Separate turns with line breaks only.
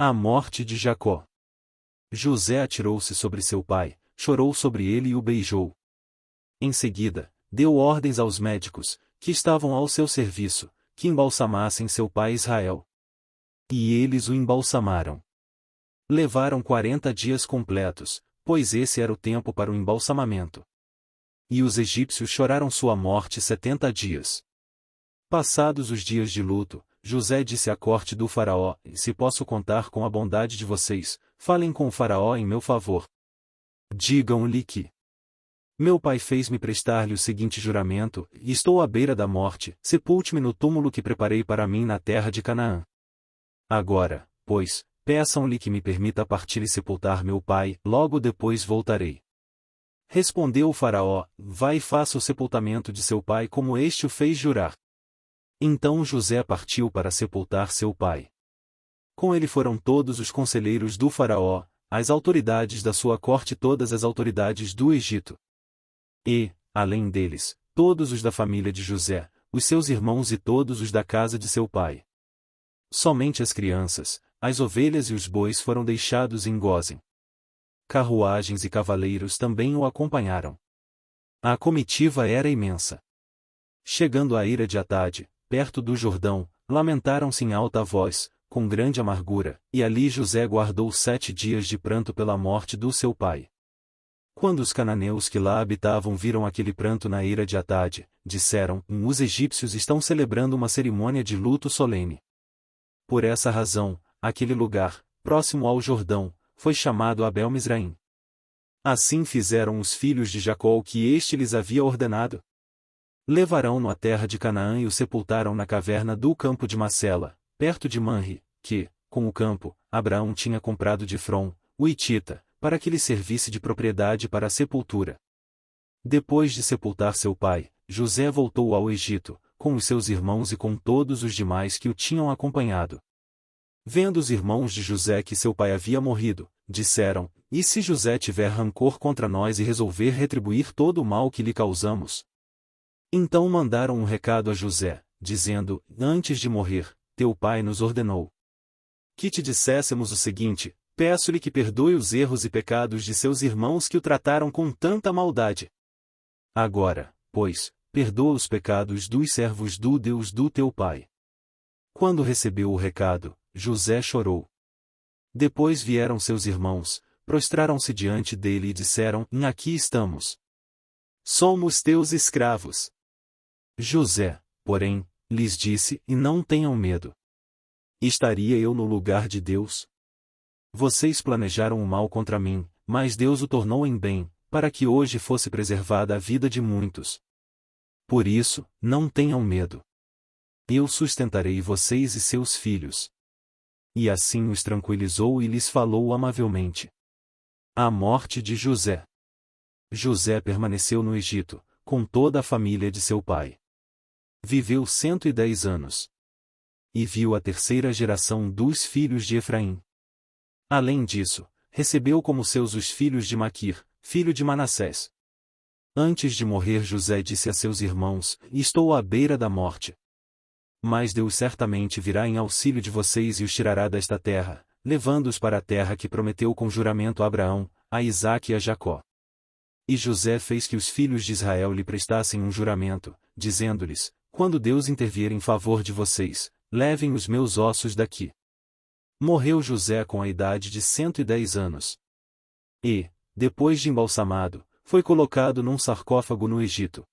A morte de Jacó. José atirou-se sobre seu pai, chorou sobre ele e o beijou. Em seguida, deu ordens aos médicos, que estavam ao seu serviço, que embalsamassem seu pai Israel. E eles o embalsamaram. Levaram 40 dias completos, pois esse era o tempo para o embalsamamento. E os egípcios choraram sua morte 70 dias. Passados os dias de luto, José disse à corte do faraó: se posso contar com a bondade de vocês, falem com o faraó em meu favor. Digam-lhe que meu pai fez-me prestar-lhe o seguinte juramento, e estou à beira da morte, sepulte-me no túmulo que preparei para mim na terra de Canaã. Agora, pois, peçam-lhe que me permita partir e sepultar meu pai, logo depois voltarei. Respondeu o faraó: vai e faça o sepultamento de seu pai como este o fez jurar. Então José partiu para sepultar seu pai. Com ele foram todos os conselheiros do faraó, as autoridades da sua corte e todas as autoridades do Egito. E, além deles, todos os da família de José, os seus irmãos e todos os da casa de seu pai. Somente as crianças, as ovelhas e os bois foram deixados em Gósen. Carruagens e cavaleiros também o acompanharam. A comitiva era imensa. Chegando à ira de Atade, perto do Jordão, lamentaram-se em alta voz, com grande amargura, e ali José guardou 7 dias de pranto pela morte do seu pai. Quando os cananeus que lá habitavam viram aquele pranto na ira de Atade, disseram: os egípcios estão celebrando uma cerimônia de luto solene. Por essa razão, aquele lugar, próximo ao Jordão, foi chamado Abel-Misraim. Assim fizeram os filhos de Jacó o que este lhes havia ordenado. Levarão-no à terra de Canaã e o sepultaram na caverna do campo de Macela, perto de Manre, que, com o campo, Abraão tinha comprado de Efrom, o hitita, para que lhe servisse de propriedade para a sepultura. Depois de sepultar seu pai, José voltou ao Egito, com os seus irmãos e com todos os demais que o tinham acompanhado. Vendo os irmãos de José que seu pai havia morrido, disseram: e se José tiver rancor contra nós e resolver retribuir todo o mal que lhe causamos? Então mandaram um recado a José, dizendo: antes de morrer, teu pai nos ordenou que te disséssemos o seguinte: peço-lhe que perdoe os erros e pecados de seus irmãos que o trataram com tanta maldade. Agora, pois, perdoa os pecados dos servos do Deus do teu pai. Quando recebeu o recado, José chorou. Depois vieram seus irmãos, prostraram-se diante dele e disseram: aqui estamos. Somos teus escravos. José, porém, lhes disse: e não tenham medo. Estaria eu no lugar de Deus? Vocês planejaram o mal contra mim, mas Deus o tornou em bem, para que hoje fosse preservada a vida de muitos. Por isso, não tenham medo. Eu sustentarei vocês e seus filhos. E assim os tranquilizou e lhes falou amavelmente. A morte de José. José permaneceu no Egito, com toda a família de seu pai. Viveu 110 anos. E viu a terceira geração dos filhos de Efraim. Além disso, recebeu como seus os filhos de Maquir, filho de Manassés. Antes de morrer José disse a seus irmãos: estou à beira da morte. Mas Deus certamente virá em auxílio de vocês e os tirará desta terra, levando-os para a terra que prometeu com juramento a Abraão, a Isaque e a Jacó. E José fez que os filhos de Israel lhe prestassem um juramento, dizendo-lhes: quando Deus intervir em favor de vocês, levem os meus ossos daqui. Morreu José com a idade de 110 anos. E, depois de embalsamado, foi colocado num sarcófago no Egito.